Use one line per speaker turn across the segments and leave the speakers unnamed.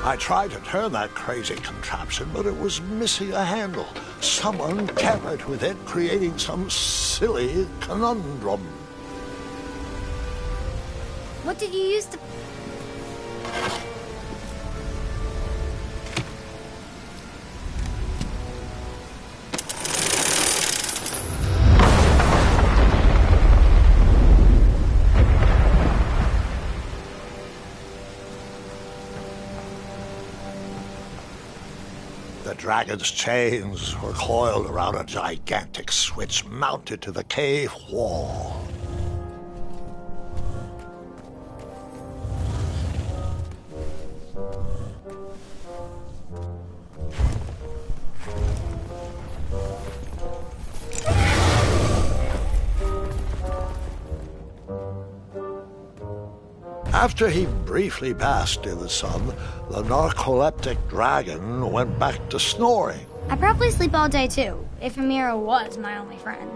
I tried to turn that crazy contraption, but it was missing a handle. Someone tampered with it, creating some silly conundrum.
What did you use to...
The dragon's chains were coiled around a gigantic switch mounted to the cave wall. After he briefly basked in the sun, the narcoleptic dragon went back to snoring.
I probably sleep all day too, if Amira was my only friend.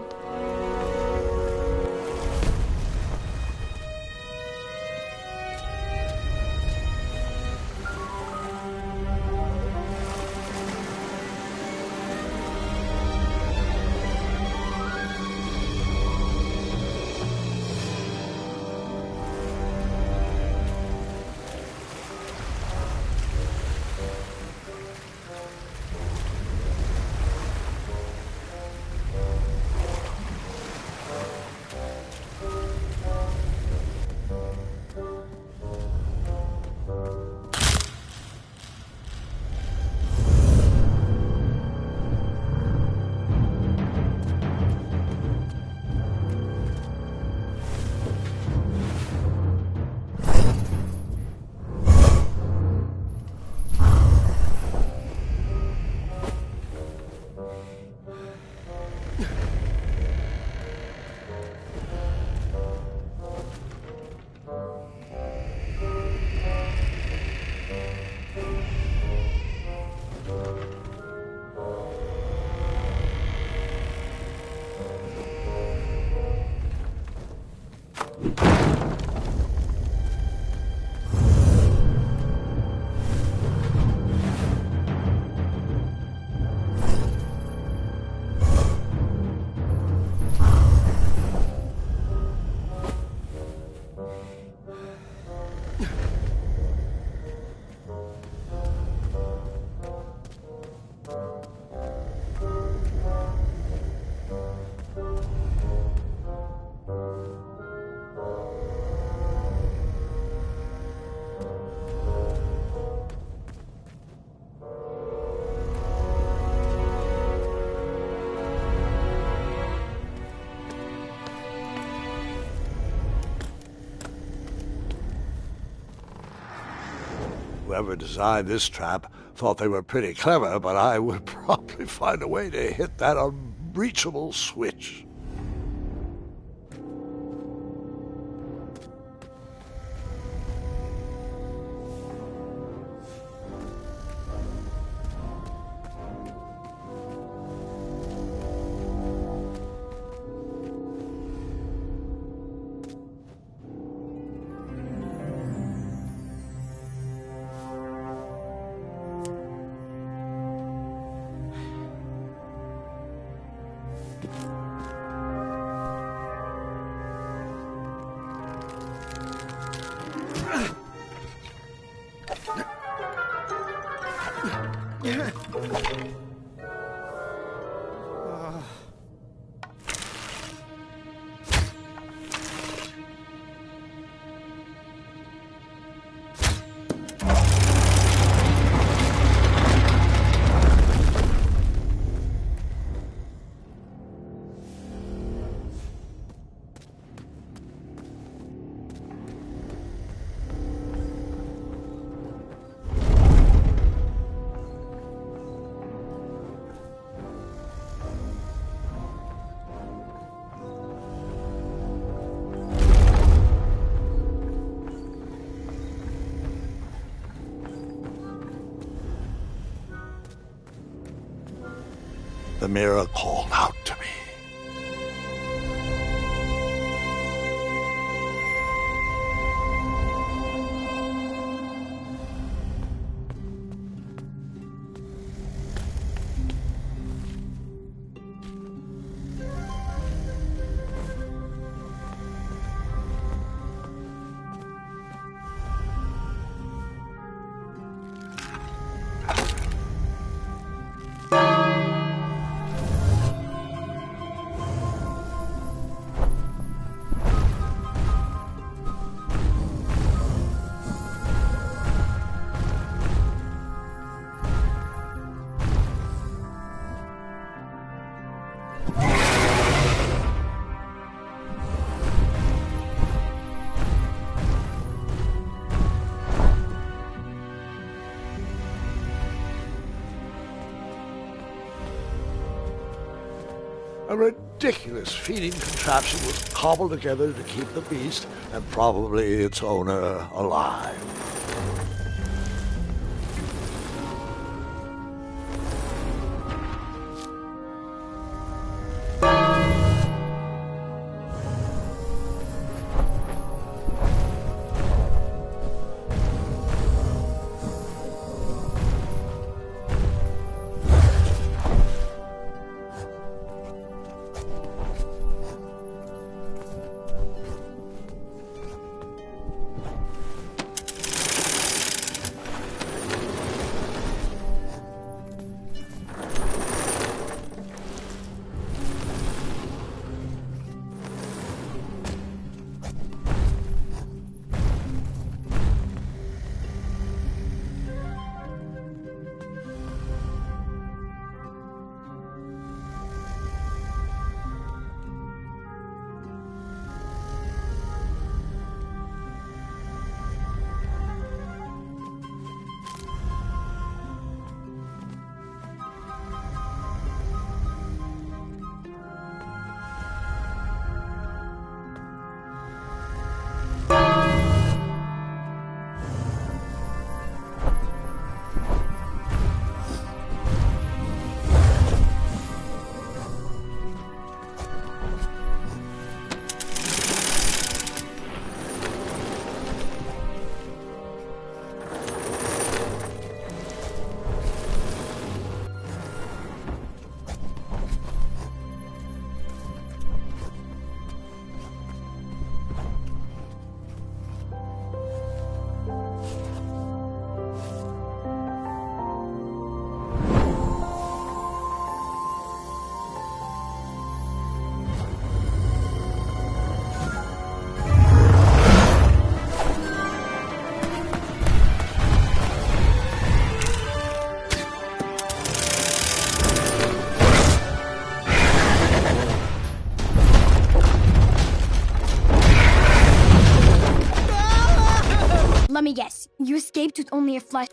Whoever designed this trap thought they were pretty clever, but I would probably find a way to hit that unreachable switch. The mirror called out to me.
A ridiculous feeding contraption was cobbled together to keep the beast and probably its owner alive.
Let me guess. You escaped with only a flesh.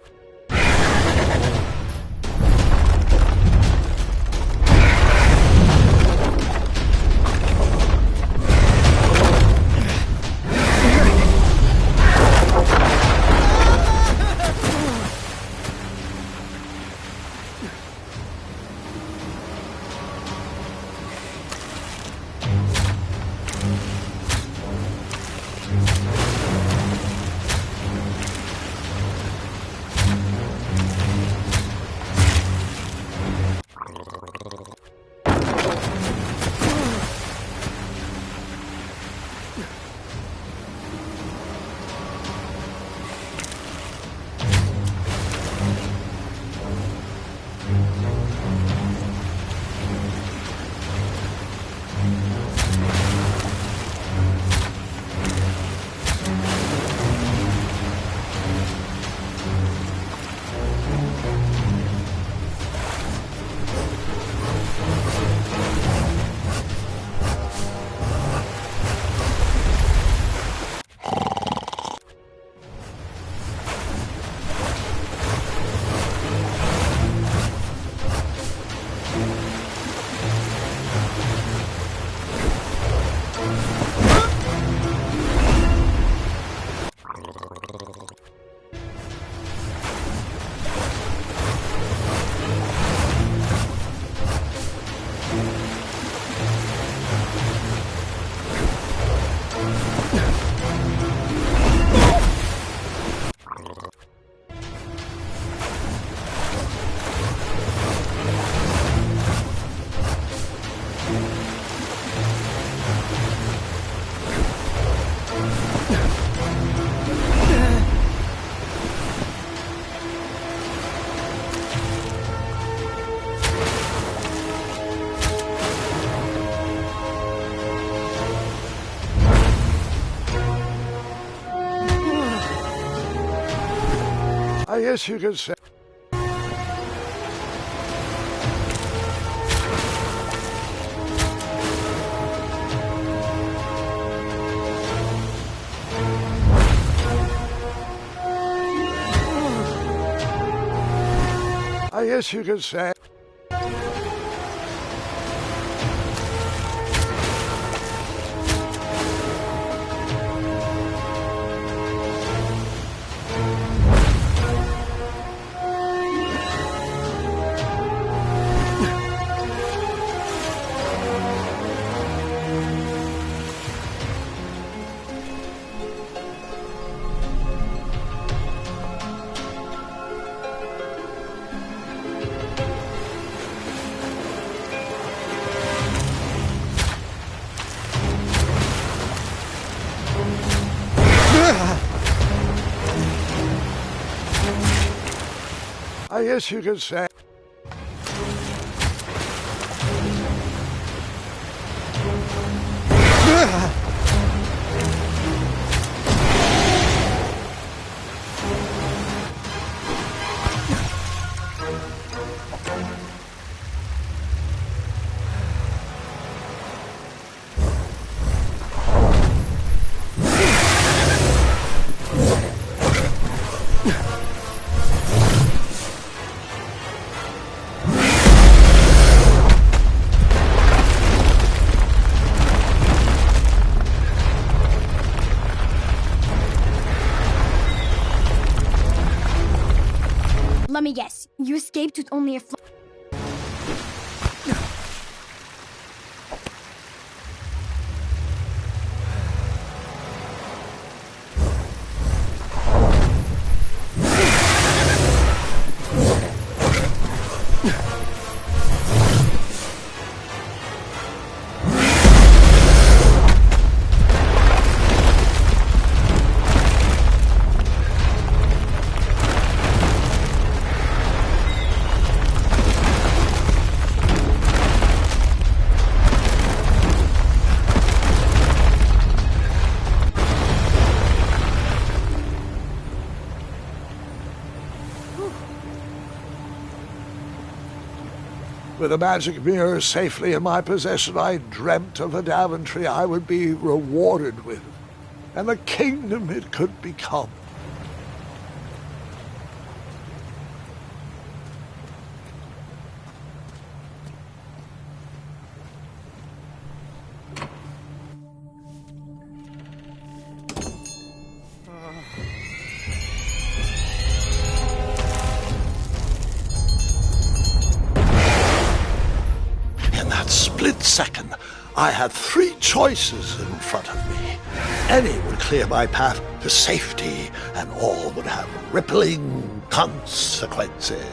I guess you could say.
I guess you could say. I guess you could say.
Let me guess. You escaped with only a
With the magic mirror safely in my possession, I dreamt of the Daventry I would be rewarded with, and the kingdom it could become. Split second, I had three choices in front of me. Any would clear my path to safety, and all would have rippling consequences.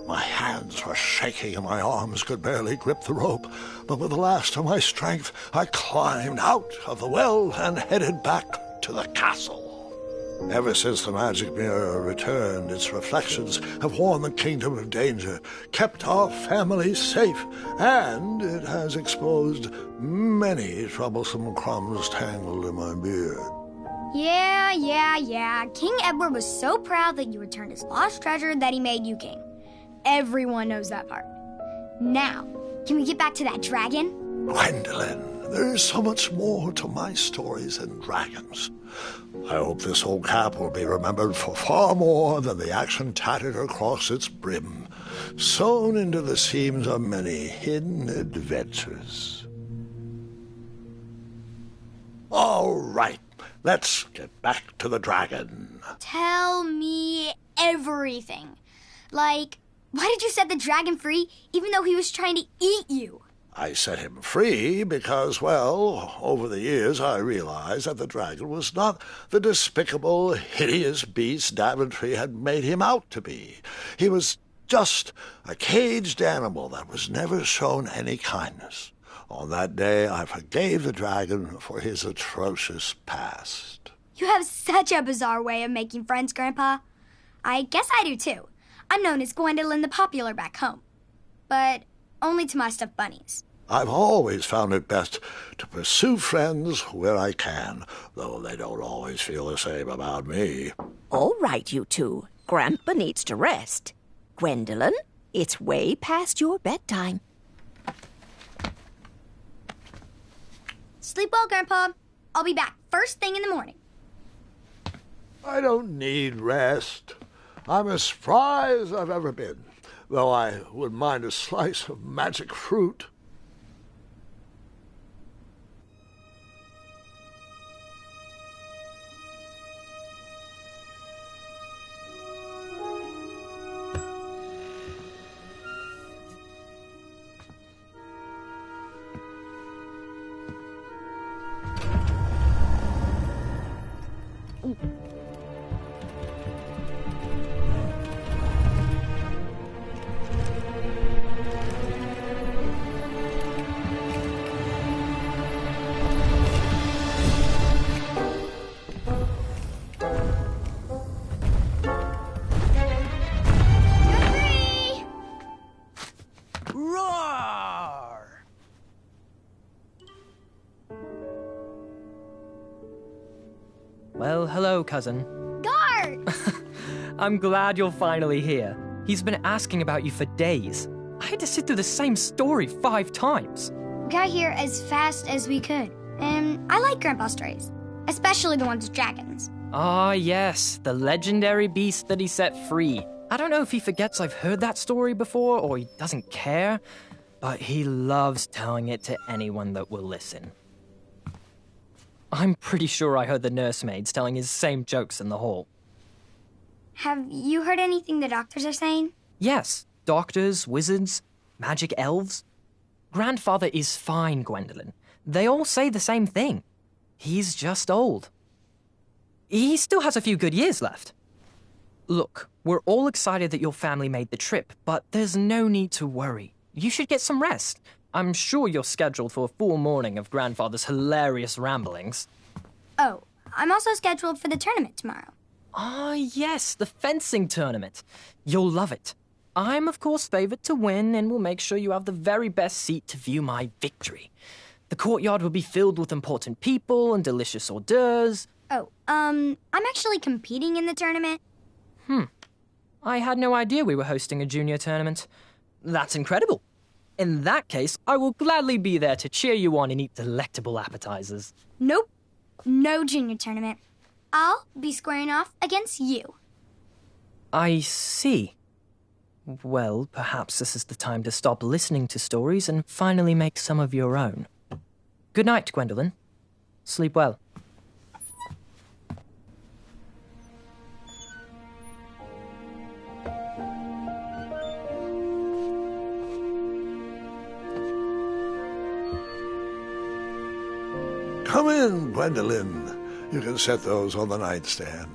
My hands were shaking and my arms could barely grip the rope, but with the last of my strength, I climbed out of the well and headed back to the castle. Ever since the magic mirror returned, its reflections have warned the kingdom of danger, kept our family safe, and it has exposed many troublesome crumbs tangled in my beard.
Yeah. King Edward was so proud that you returned his lost treasure that he made you king. Everyone knows that part. Now, can we get back to that dragon?
Gwendolyn, there is so much more to my stories than dragons. I hope this old cap will be remembered for far more than the action tattered across its brim, sewn into the seams of many hidden adventures. All right, let's get back to the dragon.
Tell me everything. Like, why did you set the dragon free even though he was trying to eat you?
I set him free because, well, over the years I realized that the dragon was not the despicable, hideous beast Daventry had made him out to be. He was just a caged animal that was never shown any kindness. On that day I forgave the dragon for his atrocious past.
You have such a bizarre way of making friends, Grandpa. I guess I do too. I'm known as Gwendolyn the Popular back home. But only to my stuffed bunnies.
I've always found it best to pursue friends where I can, though they don't always feel the same about me.
All right, you two. Grandpa needs to rest. Gwendolyn, it's way past your bedtime.
Sleep well, Grandpa. I'll be back first thing in the morning.
I don't need rest. I'm as spry as I've ever been, though I wouldn't mind a slice of magic fruit.
Roar! Well, hello, cousin.
Guard!
I'm glad you're finally here. He's been asking about you for days. I had to sit through the same story 5 times.
We got here as fast as we could. And I like Grandpa's stories, especially the ones with dragons.
Ah, yes, the legendary beast that he set free. I don't know if he forgets I've heard that story before or he doesn't care, but he loves telling it to anyone that will listen. I'm pretty sure I heard the nursemaids telling his same jokes in the hall.
Have you heard anything the doctors are saying?
Yes, doctors, wizards, magic elves. Grandfather is fine, Gwendolyn. They all say the same thing. He's just old. He still has a few good years left. Look, we're all excited that your family made the trip, but there's no need to worry. You should get some rest. I'm sure you're scheduled for a full morning of Grandfather's hilarious ramblings.
Oh, I'm also scheduled for the tournament tomorrow.
Ah, yes, the fencing tournament. You'll love it. I'm, of course, favored to win and will make sure you have the very best seat to view my victory. The courtyard will be filled with important people and delicious hors d'oeuvres.
Oh, I'm actually competing in the tournament.
I had no idea we were hosting a junior tournament. That's incredible. In that case, I will gladly be there to cheer you on and eat delectable appetizers.
Nope, no junior tournament. I'll be squaring off against you.
I see. Well, perhaps this is the time to stop listening to stories and finally make some of your own. Good night, Gwendolyn. Sleep well.
Come in, Gwendolyn. You can set those on the nightstand.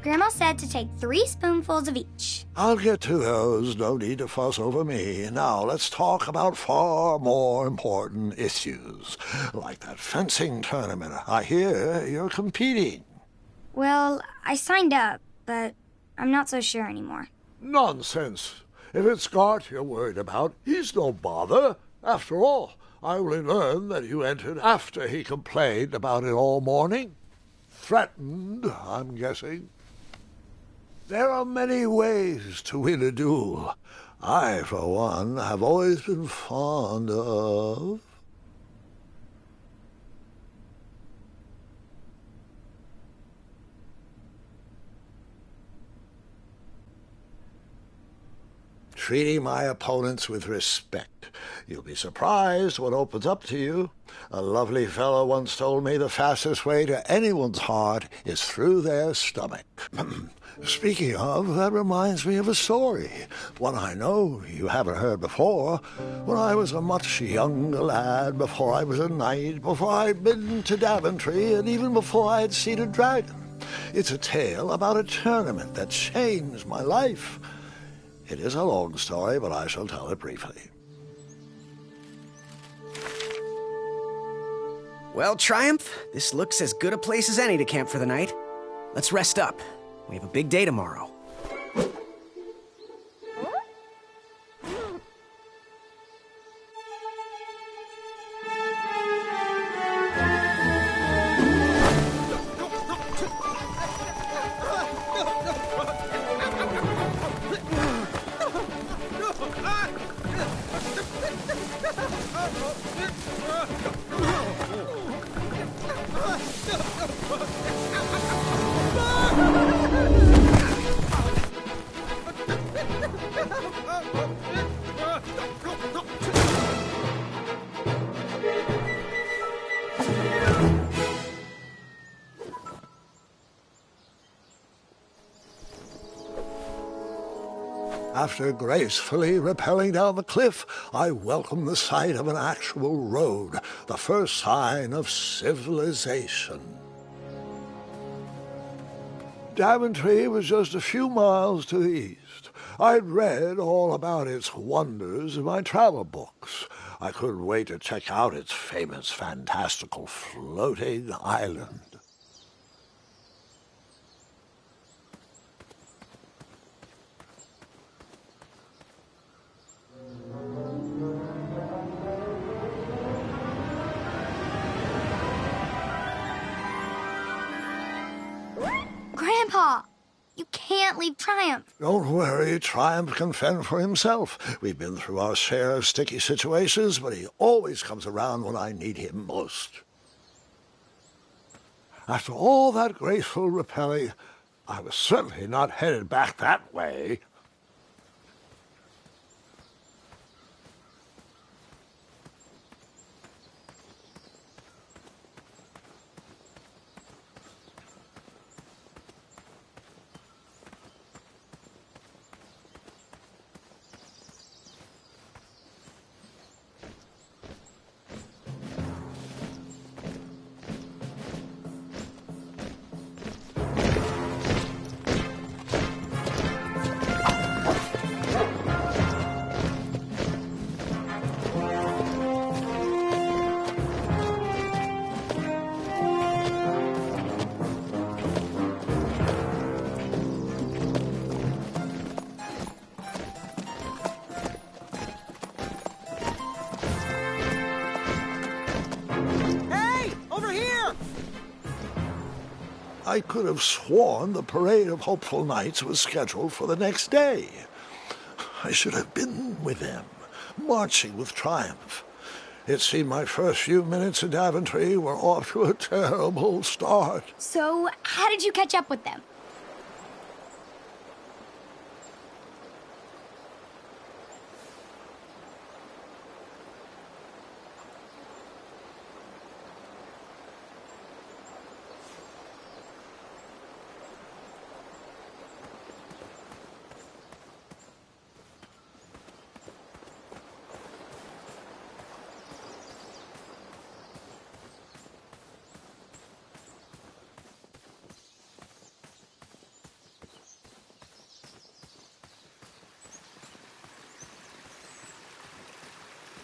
Grandma said to take 3 spoonfuls of each.
I'll get to those. No need to fuss over me. Now let's talk about far more important issues, like that fencing tournament. I hear you're competing.
Well, I signed up, but I'm not so sure anymore.
Nonsense. If it's Gart you're worried about, he's no bother. After all, I only learned that you entered after he complained about it all morning. Threatened, I'm guessing. There are many ways to win a duel. I, for one, have always been fond of...
treating my opponents with respect. You'll be surprised what opens up to you. A lovely fellow once told me the fastest way to anyone's heart is through their stomach. Speaking of, that reminds me of a story, one I know you haven't heard before. When I was a much younger lad, before I was a knight, before I'd been to Daventry, and even before I had seen a dragon. It's a tale about a tournament that changed my life. It is a long story, but I shall tell it briefly.
Well, Triumph, this looks as good a place as any to camp for the night. Let's rest up. We have a big day tomorrow.
After gracefully rappelling down the cliff, I welcomed the sight of an actual road, the first sign of civilization. Daventry was just a few miles to the east. I'd read all about its wonders in my travel books. I couldn't wait to check out its famous, fantastical floating island.
Grandpa, you can't leave Triumph.
Don't worry, Triumph can fend for himself. We've been through our share of sticky situations, but he always comes around when I need him most. After all that graceful rappelling, I was certainly not headed back that way. I could have sworn the Parade of Hopeful Knights was scheduled for the next day. I should have been with them, marching with Triumph. It seemed my first few minutes in Daventry were off to a terrible start.
So, how did you catch up with them?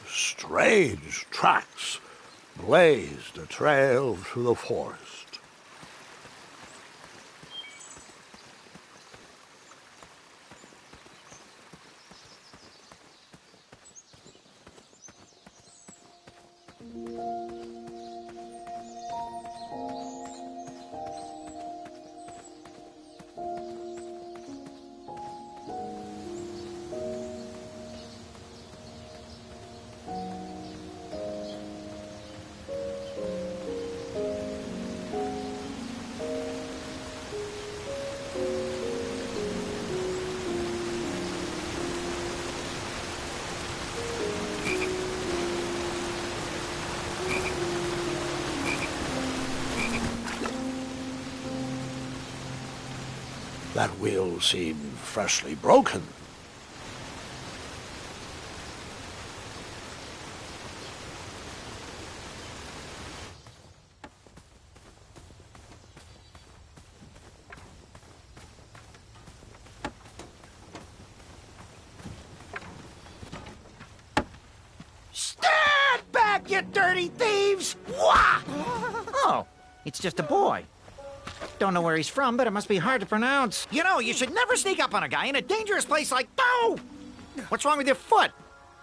Strange tracks blazed a trail through the forest.
That wheel seemed freshly broken.
Stand back, you dirty thieves! Wah! Oh, it's just a boy. Don't know where he's from, but it must be hard to pronounce. You know, you should never sneak up on a guy in a dangerous place like... Oh! What's wrong with your foot?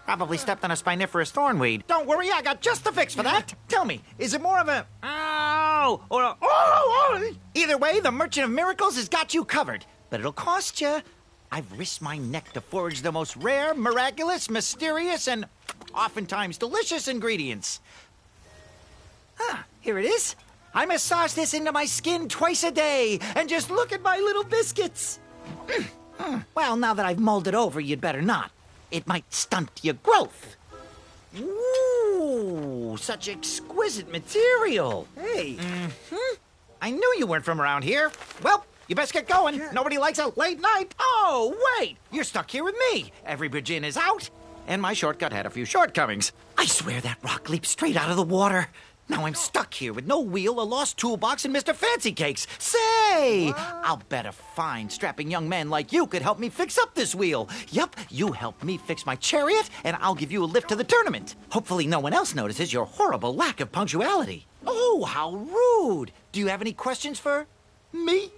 Probably stepped on a spiniferous thornweed. Don't worry, I got just the fix for that. Tell me, is it more of a... Ow! Or a... Oh! Either way, the Merchant of Miracles has got you covered. But it'll cost you. I've risked my neck to forage the most rare, miraculous, mysterious, and oftentimes delicious ingredients. Here it is. I massage this into my skin twice a day, and just look at my little biscuits. Well, now that I've mulled it over, you'd better not. It might stunt your growth. Ooh, such exquisite material.
Hey.
I knew you weren't from around here. Well, you best get going. Nobody likes a late night. Oh, wait, you're stuck here with me. Every bridge in is out, and my shortcut had a few shortcomings. I swear that rock leaped straight out of the water. Now I'm stuck here with no wheel, a lost toolbox, and Mr. Fancy Cakes. Say, I'll bet a fine, strapping young man like you could help me fix up this wheel. Yup, you help me fix my chariot, and I'll give you a lift to the tournament. Hopefully no one else notices your horrible lack of punctuality. Oh, how rude. Do you have any questions for me?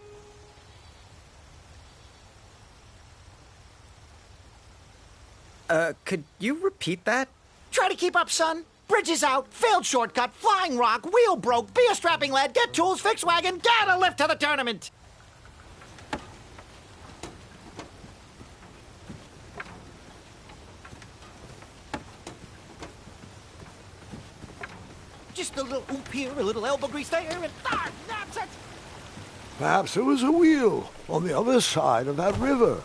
Could you repeat that?
Try to keep up, son. Bridges out, failed shortcut, flying rock, wheel broke, be a strapping lad, get tools, fix wagon, get a lift to the tournament. Just a little oop here, a little elbow grease there, and that's it.
Perhaps there was a wheel on the other side of that river.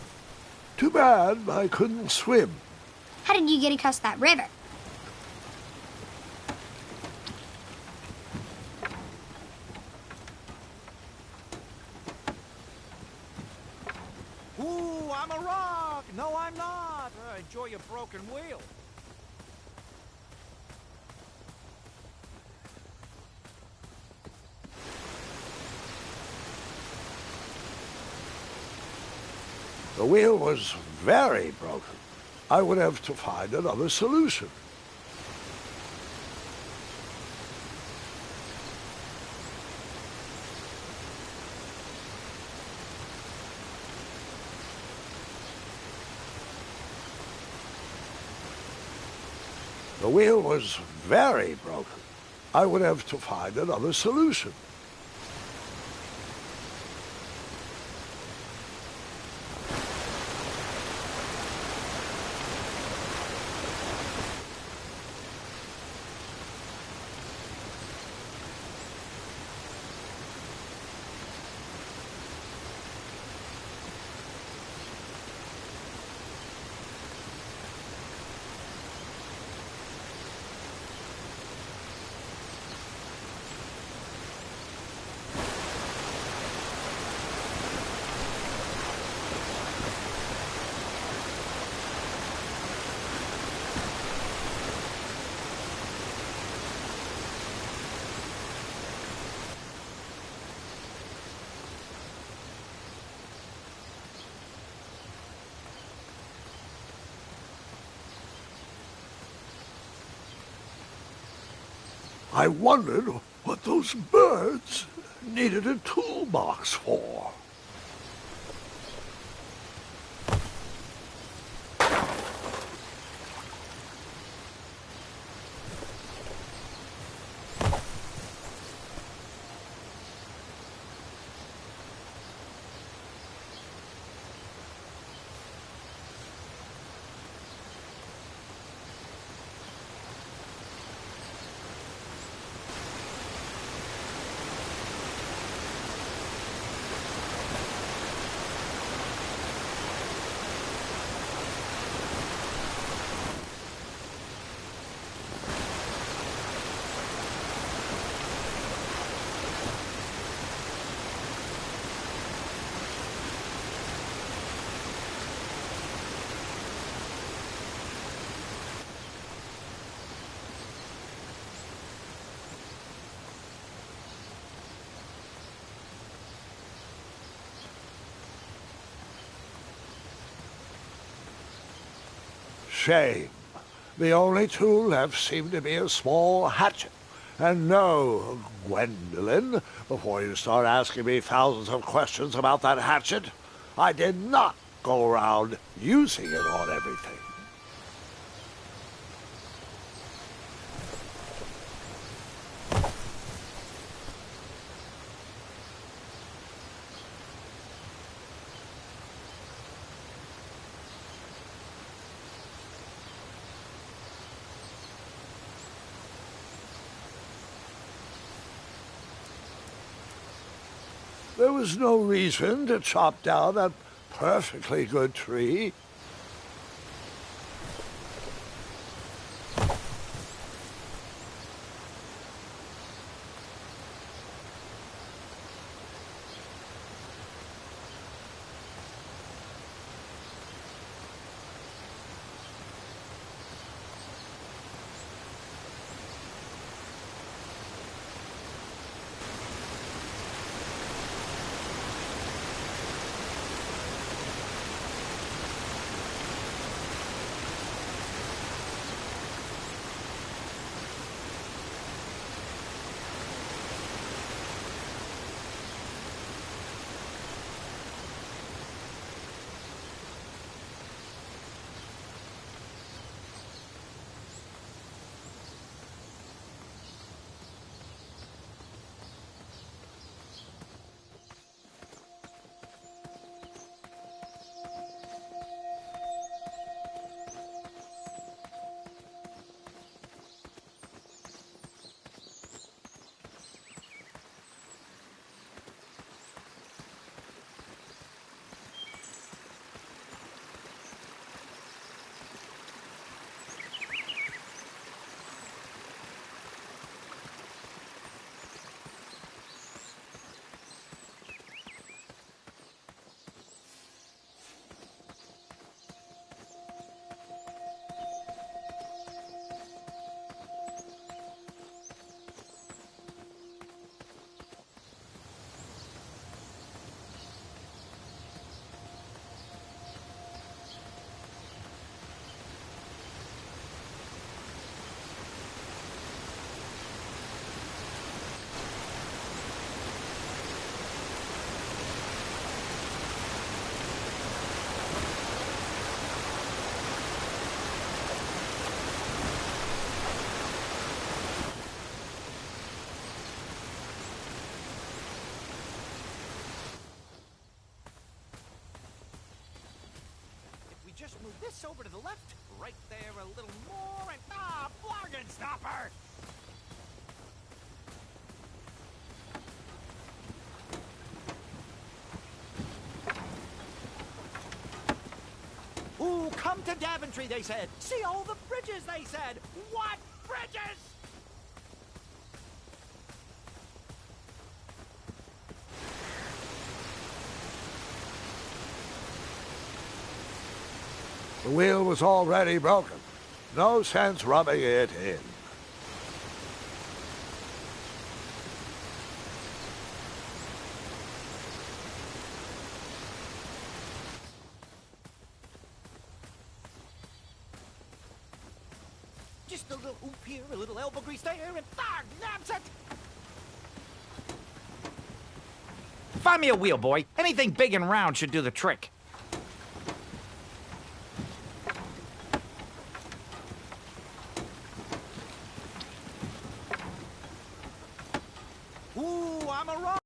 Too bad I couldn't swim.
How did you get across that river?
Ooh, I'm a rock. No, I'm not. Enjoy your broken wheel.
The wheel was very broken. I would have to find another solution. The wheel was very broken. I would have to find another solution. I wondered what those birds needed a toolbox for. shame. The only tool left seemed to be a small hatchet. And no, Gwendolen, before you start asking me thousands of questions about that hatchet, I did not go around using it on everything. There was no reason to chop down that perfectly good tree.
Just move this over to the left, right there a little more, and bargain stopper! Ooh, come to Daventry, they said. See all the bridges, they said. What bridges?
The wheel was already broken. No sense rubbing it in.
Just a little oop here, a little elbow grease there, and that's it! Find me a wheel, boy. Anything big and round should do the trick. Ooh, I'm a rock.